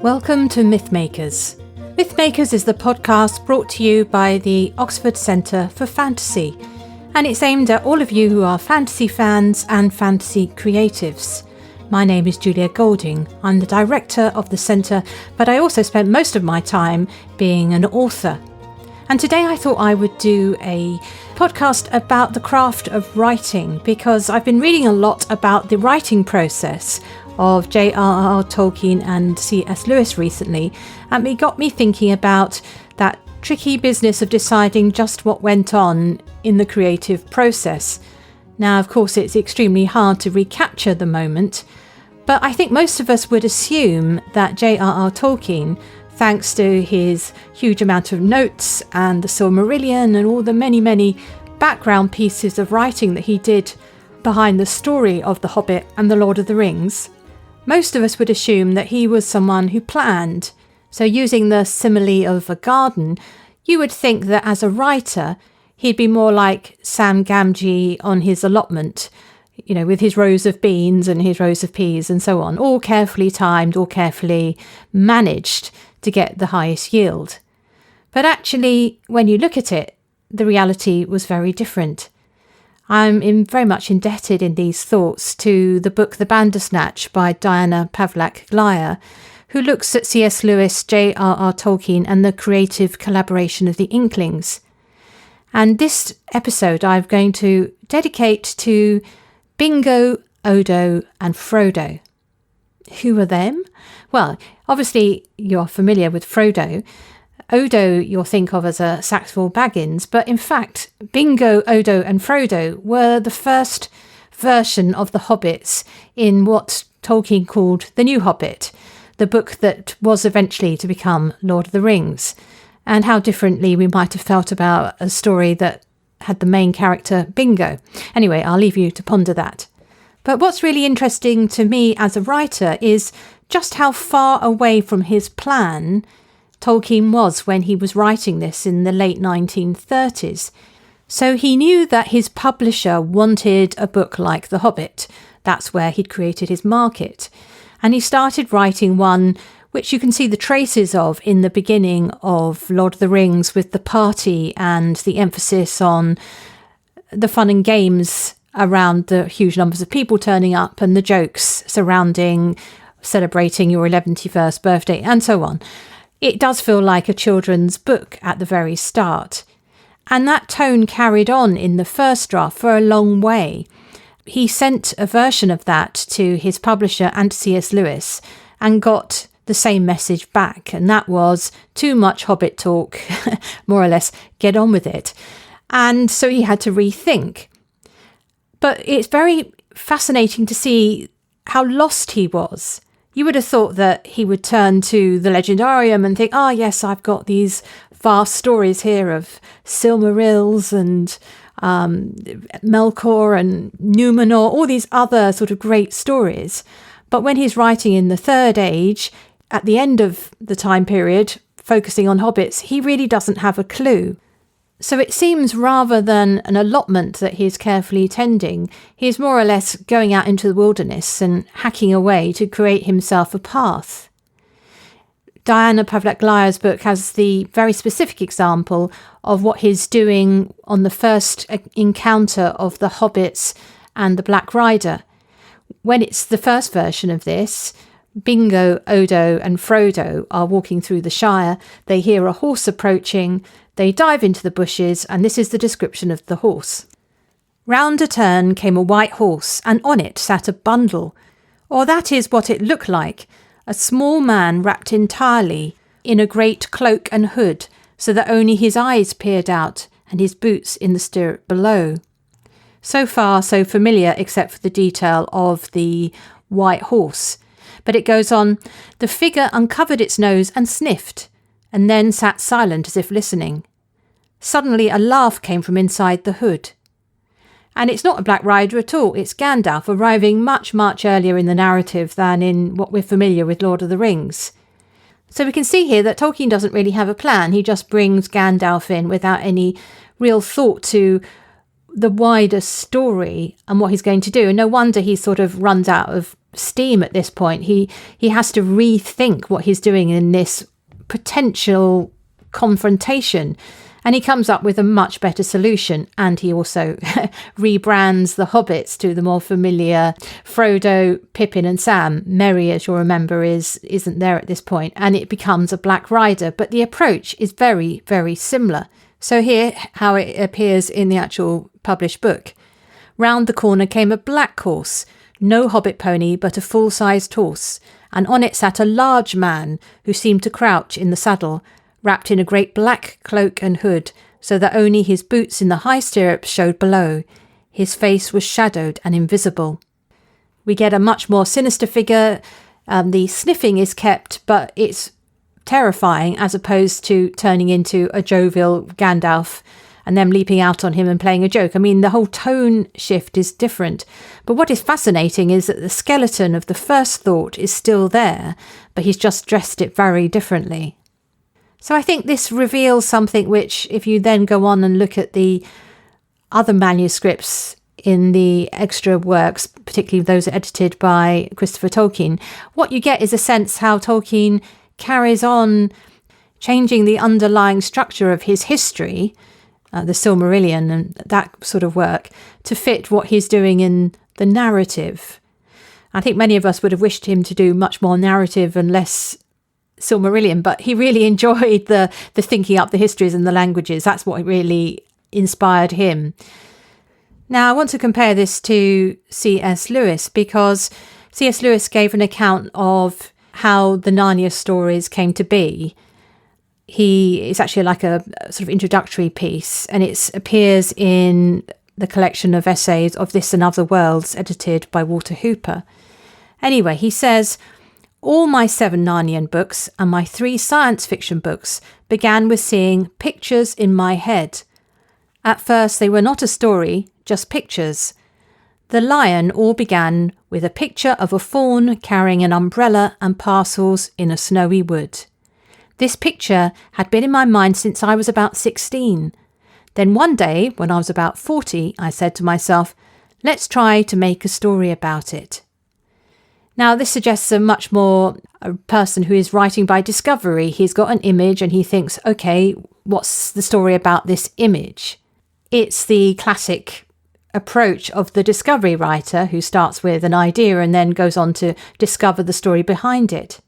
Welcome to Mythmakers. Mythmakers is the podcast brought to you by the Oxford Centre for Fantasy, and it's aimed at all of you who are fantasy fans and fantasy creatives. My name is Julia Golding. I'm the director of the centre, but I also spent most of my time being an author. And today I thought I would do a podcast about the craft of writing, because I've been reading a lot about the writing process of J.R.R. Tolkien and C.S. Lewis recently, and it got me thinking about that tricky business of deciding just what went on in the creative process. Now, of course, it's extremely hard to recapture the moment, but I think most of us would assume that J.R.R. Tolkien, thanks to his huge amount of notes and the Silmarillion and all the many background pieces of writing that he did behind the story of The Hobbit and The Lord of the Rings, most of us would assume that he was someone who planned. So using the simile of a garden, you would think that as a writer, he'd be more like Sam Gamgee on his allotment, with his rows of beans and his rows of peas and so on, all carefully timed, all carefully managed to get the highest yield. But actually, when you look at it, the reality was very different. I'm very much indebted in these thoughts to the book The Bandersnatch by Diana Pawlak-Glyer, who looks at C.S. Lewis, J.R.R. Tolkien and the creative collaboration of the Inklings. And this episode I'm going to dedicate to Bingo, Odo and Frodo. Who are them? Well, obviously you're familiar with Frodo. Odo you'll think of as a Sackville Baggins, but in fact, Bingo, Odo and Frodo were the first version of the Hobbits in what Tolkien called The New Hobbit, the book that was eventually to become Lord of the Rings, and how differently we might have felt about a story that had the main character Bingo. Anyway, I'll leave you to ponder that. But what's really interesting to me as a writer is just how far away from his plan Tolkien was when he was writing this in the late 1930s. So he knew that his publisher wanted a book like The Hobbit. That's where he'd created his market. And he started writing one which you can see the traces of in the beginning of Lord of the Rings, with the party and the emphasis on the fun and games around the huge numbers of people turning up and the jokes surrounding celebrating your 11th birthday and so on. It does feel like a children's book at the very start. And that tone carried on in the first draft for a long way. He sent a version of that to his publisher and C.S. Lewis and got the same message back. And that was too much Hobbit talk, more or less, get on with it. And so he had to rethink. But it's very fascinating to see how lost he was. You would have thought that he would turn to the Legendarium and think, yes, I've got these vast stories here of Silmarils and Melkor and Numenor, all these other sort of great stories. But when he's writing in the Third Age, at the end of the time period, focusing on hobbits, he really doesn't have a clue. So it seems rather than an allotment that he's carefully tending, he's more or less going out into the wilderness and hacking away to create himself a path. Diana Pawlak-Glyer's book has the very specific example of what he's doing on the first encounter of the hobbits and the Black Rider. When it's the first version of this, Bingo, Odo and Frodo are walking through the Shire. They hear a horse approaching. They dive into the bushes, and this is the description of the horse. Round a turn came a white horse, and on it sat a bundle, or that is what it looked like, a small man wrapped entirely in a great cloak and hood, so that only his eyes peered out, and his boots in the stirrup below. So far, so familiar, except for the detail of the white horse. But it goes on, the figure uncovered its nose and sniffed, and then sat silent as if listening. Suddenly a laugh came from inside the hood. And it's not a Black Rider at all, it's Gandalf arriving much earlier in the narrative than in what we're familiar with Lord of the Rings. So we can see here that Tolkien doesn't really have a plan, he just brings Gandalf in without any real thought to the wider story and what he's going to do. And no wonder he sort of runs out of steam at this point. He has to rethink what he's doing in this potential confrontation, and he comes up with a much better solution. And he also rebrands the hobbits to the more familiar Frodo, Pippin and Sam. Merry, as you'll remember, isn't there at this point, and it becomes a Black Rider, but the approach is very, very similar. So here, how it appears in the actual published book. Round the corner came a black horse, no hobbit pony, but a full-sized horse, and on it sat a large man who seemed to crouch in the saddle, wrapped in a great black cloak and hood, so that only his boots in the high stirrups showed below. His face was shadowed and invisible. We get a much more sinister figure. The sniffing is kept, but it's terrifying as opposed to turning into a jovial Gandalf and them leaping out on him and playing a joke. I mean, the whole tone shift is different. But what is fascinating is that the skeleton of the first thought is still there, but he's just dressed it very differently. So I think this reveals something which, if you then go on and look at the other manuscripts in the extra works, particularly those edited by Christopher Tolkien, what you get is a sense how Tolkien carries on changing the underlying structure of his history, the Silmarillion and that sort of work, to fit what he's doing in the narrative. I think many of us would have wished him to do much more narrative and less Silmarillion, but he really enjoyed the thinking up the histories and the languages. That's what really inspired him. Now, I want to compare this to C.S. Lewis, because C.S. Lewis gave an account of how the Narnia stories came to be. It's actually like a sort of introductory piece, and it appears in the collection of essays of This and Other Worlds, edited by Walter Hooper. Anyway, he says, all my 7 Narnian books and my 3 science fiction books began with seeing pictures in my head. At first, they were not a story, just pictures. The Lion all began with a picture of a faun carrying an umbrella and parcels in a snowy wood. This picture had been in my mind since I was about 16. Then one day, when I was about 40, I said to myself, let's try to make a story about it. Now, this suggests a much more a person who is writing by discovery. He's got an image and he thinks, okay, what's the story about this image? It's the classic approach of the discovery writer who starts with an idea and then goes on to discover the story behind it.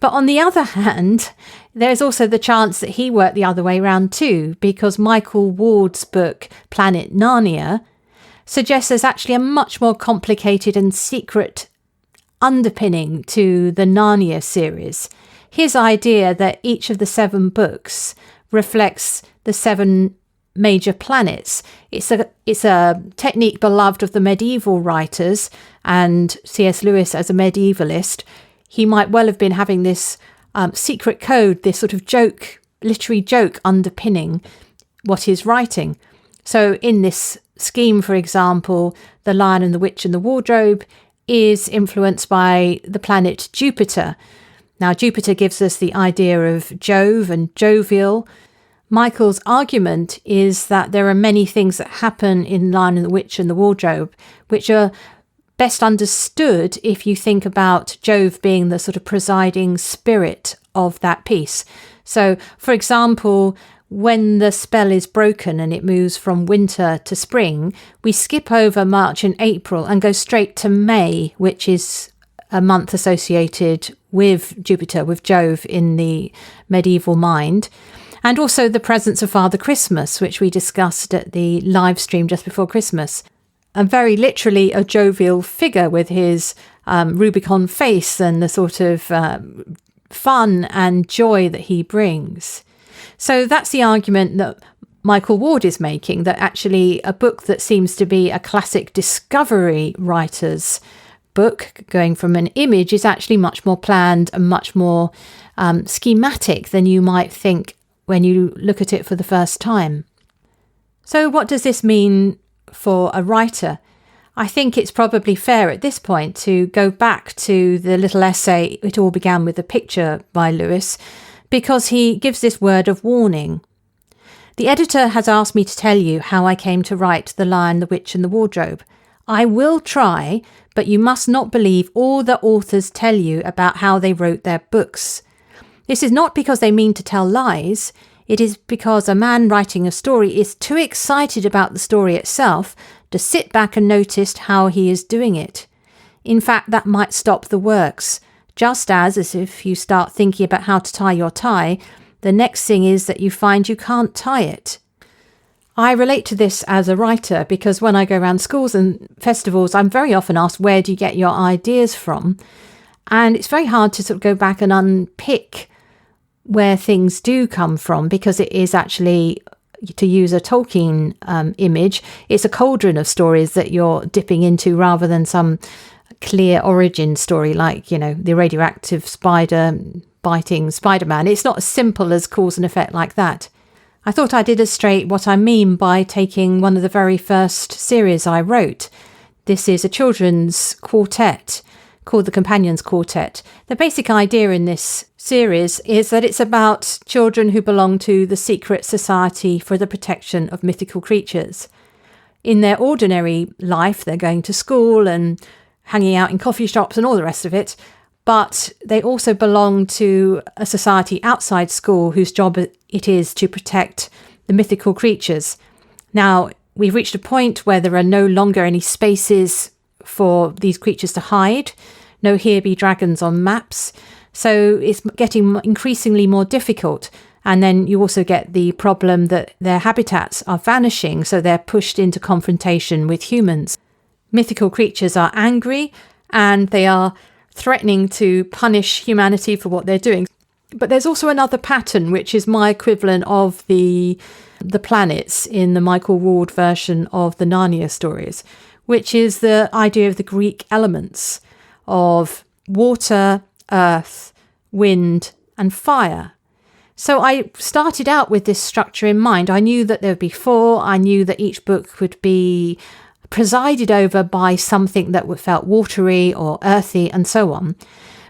But on the other hand, there's also the chance that he worked the other way around too, because Michael Ward's book, Planet Narnia, suggests there's actually a much more complicated and secret underpinning to the Narnia series. His idea that each of the 7 books reflects the 7 major planets. It's a technique beloved of the medieval writers, and C.S. Lewis, as a medievalist, he might well have been having this secret code, this sort of joke, literary joke underpinning what he's writing. So in this scheme, for example, The Lion and the Witch and the Wardrobe is influenced by the planet Jupiter. Now, Jupiter gives us the idea of Jove and jovial. Michael's argument is that there are many things that happen in Lion and the Witch and the Wardrobe which are best understood if you think about Jove being the sort of presiding spirit of that piece. So, for example, when the spell is broken and it moves from winter to spring, we skip over March and April and go straight to May, which is a month associated with Jupiter, with Jove in the medieval mind. And also the presence of Father Christmas, which we discussed at the live stream just before Christmas. And very literally a jovial figure with his Rubicon face and the sort of fun and joy that he brings. So that's the argument that Michael Ward is making, that actually a book that seems to be a classic discovery writer's book, going from an image, is actually much more planned and much more schematic than you might think when you look at it for the first time. So what does this mean for a writer? I think it's probably fair at this point to go back to the little essay, It All Began with a Picture by Lewis, because he gives this word of warning. The editor has asked me to tell you how I came to write The Lion, the Witch and the Wardrobe. I will try, but you must not believe all the authors tell you about how they wrote their books. This is not because they mean to tell lies. It is because a man writing a story is too excited about the story itself to sit back and notice how he is doing it. In fact, that might stop the works. Just as if you start thinking about how to tie your tie, the next thing is that you find you can't tie it. I relate to this as a writer because when I go around schools and festivals, I'm very often asked, where do you get your ideas from? And it's very hard to sort of go back and unpick where things do come from, because it is actually, to use a Tolkien image, it's a cauldron of stories that you're dipping into rather than some clear origin story like, the radioactive spider biting Spider-Man. It's not as simple as cause and effect like that. I thought I'd illustrate what I mean by taking one of the very first series I wrote. This is a children's quartet called the Companions Quartet. The basic idea in this series is that it's about children who belong to the secret society for the protection of mythical creatures. In their ordinary life, they're going to school and hanging out in coffee shops and all the rest of it, but they also belong to a society outside school whose job it is to protect the mythical creatures. Now, we've reached a point where there are no longer any spaces for these creatures to hide, no here be dragons on maps, so it's getting increasingly more difficult. And then you also get the problem that their habitats are vanishing, so they're pushed into confrontation with humans. Mythical creatures are angry and they are threatening to punish humanity for what they're doing. But there's also another pattern, which is my equivalent of the planets in the Michael Ward version of the Narnia stories, which is the idea of the Greek elements of water, earth, wind, and fire. So I started out with this structure in mind. I knew that there would be 4. I knew that each book would be presided over by something that felt watery or earthy and so on.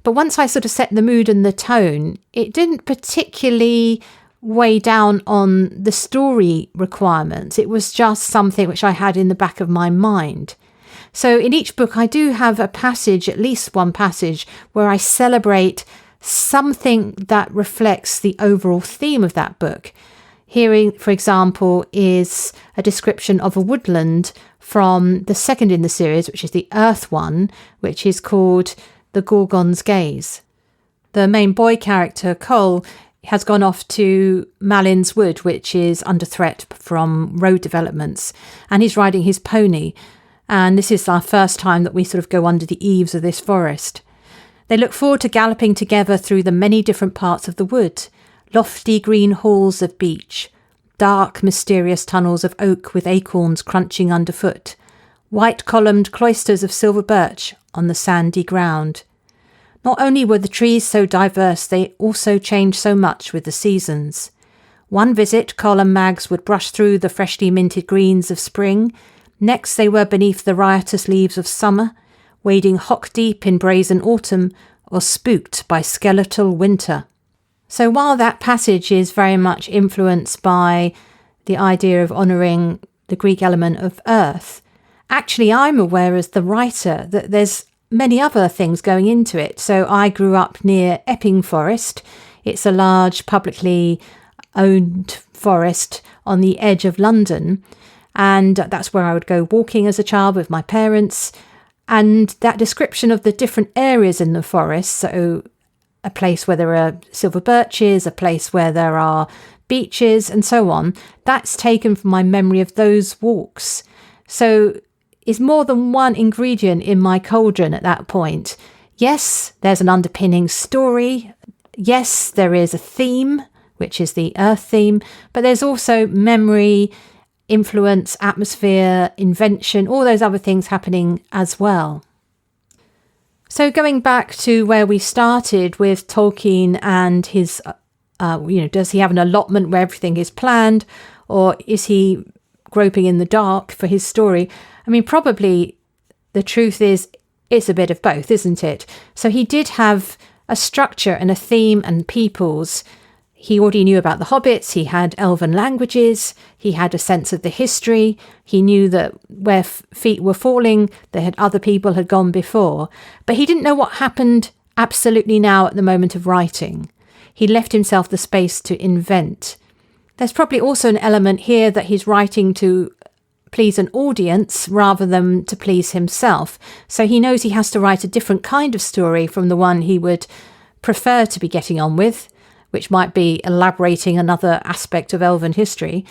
But once I sort of set the mood and the tone, it didn't particularly weigh down on the story requirements. It was just something which I had in the back of my mind. So in each book, I do have a passage, at least one passage, where I celebrate something that reflects the overall theme of that book. Here, for example, is a description of a woodland from the second in the series, which is the Earth one, which is called the Gorgonz Gaze. The main boy character, Cole, has gone off to Malin's Wood, which is under threat from road developments, and he's riding his pony. And this is our first time that we sort of go under the eaves of this forest. They look forward to galloping together through the many different parts of the wood, lofty green halls of beech, dark, mysterious tunnels of oak with acorns crunching underfoot, white-columned cloisters of silver birch on the sandy ground. Not only were the trees so diverse, they also changed so much with the seasons. One visit, Col and Mags would brush through the freshly minted greens of spring. Next, they were beneath the riotous leaves of summer, wading hock-deep in brazen autumn, or spooked by skeletal winter. So while that passage is very much influenced by the idea of honouring the Greek element of earth, actually I'm aware as the writer that there's many other things going into it. So I grew up near Epping Forest. It's a large publicly owned forest on the edge of London, and that's where I would go walking as a child with my parents. And that description of the different areas in the forest, so a place where there are silver birches, a place where there are beeches and so on, that's taken from my memory of those walks. So is more than one ingredient in my cauldron at that point. Yes, there's an underpinning story. Yes, there is a theme, which is the earth theme, but there's also memory, influence, atmosphere, invention, all those other things happening as well. So going back to where we started with Tolkien and his, does he have an allotment where everything is planned, or is he groping in the dark for his story? I mean, probably the truth is it's a bit of both, isn't it? So he did have a structure and a theme and peoples. He already knew about the hobbits, he had elven languages, he had a sense of the history, he knew that where feet were falling, other people had gone before. But he didn't know what happened absolutely now at the moment of writing. He left himself the space to invent. There's probably also an element here that he's writing to please an audience rather than to please himself. So he knows he has to write a different kind of story from the one he would prefer to be getting on with, which might be elaborating another aspect of elven history.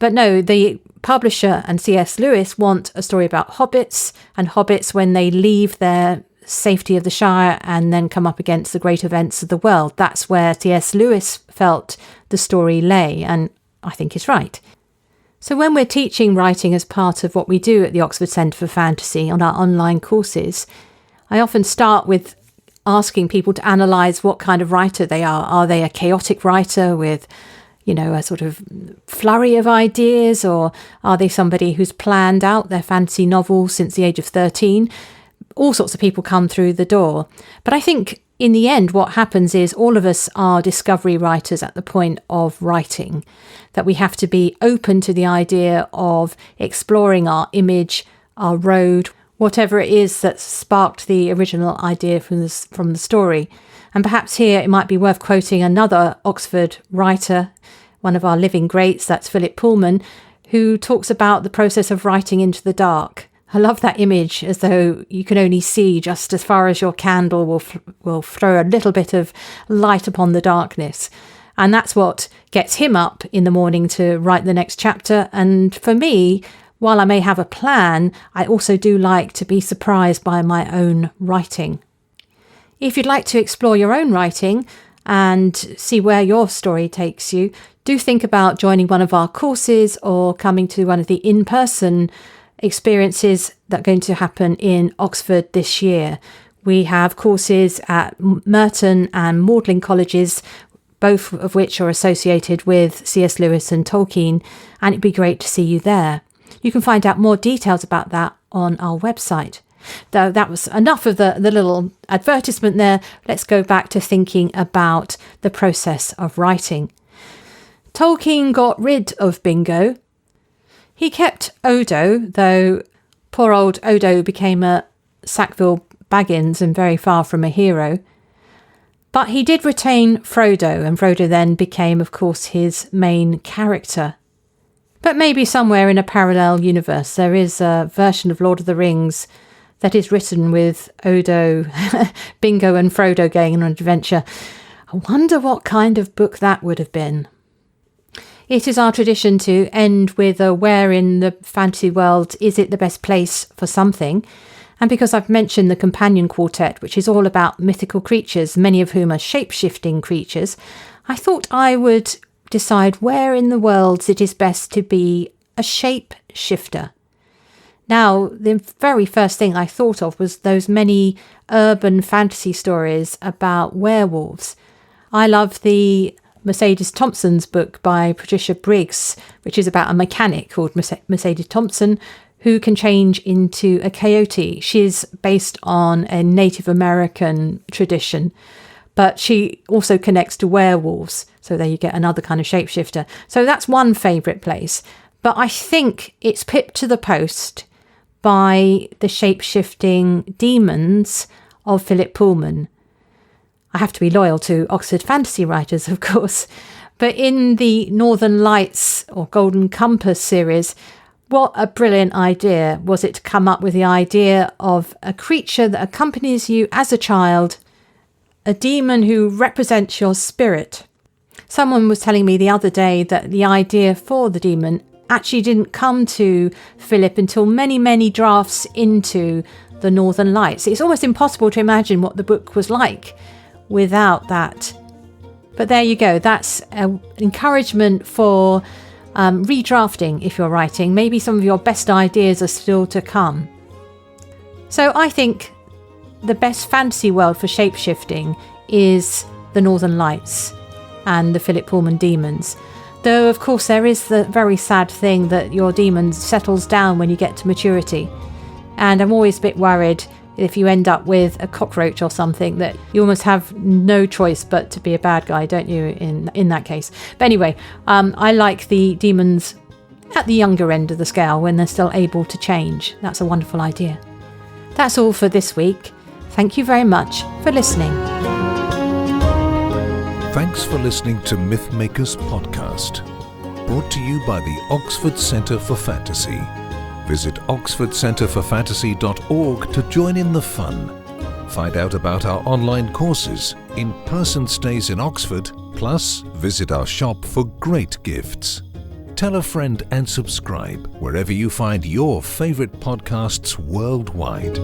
But no, the publisher and C.S. Lewis want a story about hobbits, and hobbits when they leave their safety of the Shire and then come up against the great events of the world. That's where C.S. Lewis felt the story lay, and I think he's right. So when we're teaching writing as part of what we do at the Oxford Centre for Fantasy on our online courses, I often start with asking people to analyse what kind of writer they are. Are they a chaotic writer with, a sort of flurry of ideas, or are they somebody who's planned out their fantasy novel since the age of 13? All sorts of people come through the door. But I think in the end, what happens is all of us are discovery writers at the point of writing, that we have to be open to the idea of exploring our image, our road, whatever it is that sparked the original idea from the story. And perhaps here it might be worth quoting another Oxford writer, one of our living greats, that's Philip Pullman, who talks about the process of writing into the dark. I love that image, as though you can only see just as far as your candle will throw a little bit of light upon the darkness. And that's what gets him up in the morning to write the next chapter. And for me, while I may have a plan, I also do like to be surprised by my own writing. If you'd like to explore your own writing and see where your story takes you, do think about joining one of our courses or coming to one of the in-person experiences that are going to happen in Oxford this year. We have courses at Merton and Magdalen colleges, both of which are associated with C.S. Lewis and Tolkien, and it'd be great to see you there. You can find out more details about that on our website. Though that was enough of the little advertisement there, let's go back to thinking about the process of writing. Tolkien got rid of Bingo. He kept Odo, though poor old Odo became a Sackville Baggins and very far from a hero. But he did retain Frodo, and Frodo then became, of course, his main character. But maybe somewhere in a parallel universe there is a version of Lord of the Rings that is written with Odo, Bingo and Frodo going on an adventure. I wonder what kind of book that would have been. It is our tradition to end with a where in the fantasy world is it the best place for something. And because I've mentioned the Companion Quartet, which is all about mythical creatures, many of whom are shape-shifting creatures, I thought I would decide where in the world it is best to be a shape-shifter. Now, the very first thing I thought of was those many urban fantasy stories about werewolves. I love the Mercedes Thompson's book by Patricia Briggs, which is about a mechanic called Mercedes Thompson who can change into a coyote. She's based on a Native American tradition, but she also connects to werewolves. So there you get another kind of shapeshifter. So that's one favourite place. But I think it's pipped to the post by the shape-shifting demons of Philip Pullman. I have to be loyal to Oxford fantasy writers, of course. But in the Northern Lights or Golden Compass series, what a brilliant idea was it to come up with the idea of a creature that accompanies you as a child, a demon who represents your spirit. Someone was telling me the other day that the idea for the demon actually didn't come to Philip until many, many drafts into the Northern Lights. It's almost impossible to imagine what the book was like without that. But there you go. That's an encouragement for redrafting if you're writing. Maybe some of your best ideas are still to come. So I think the best fantasy world for shapeshifting is the Northern Lights and the Philip Pullman demons. Though, of course, there is the very sad thing that your demon settles down when you get to maturity. And I'm always a bit worried if you end up with a cockroach or something, that you almost have no choice but to be a bad guy, don't you, in that case. But anyway, I like the demons at the younger end of the scale when they're still able to change. That's a wonderful idea. That's all for this week. Thank you very much for listening. Thanks for listening to Mythmakers podcast, brought to you by the Oxford Centre for Fantasy. Visit oxfordcenterforfantasy.org to join in the fun. Find out about our online courses, in-person stays in Oxford, plus visit our shop for great gifts. Tell a friend and subscribe wherever you find your favourite podcasts worldwide.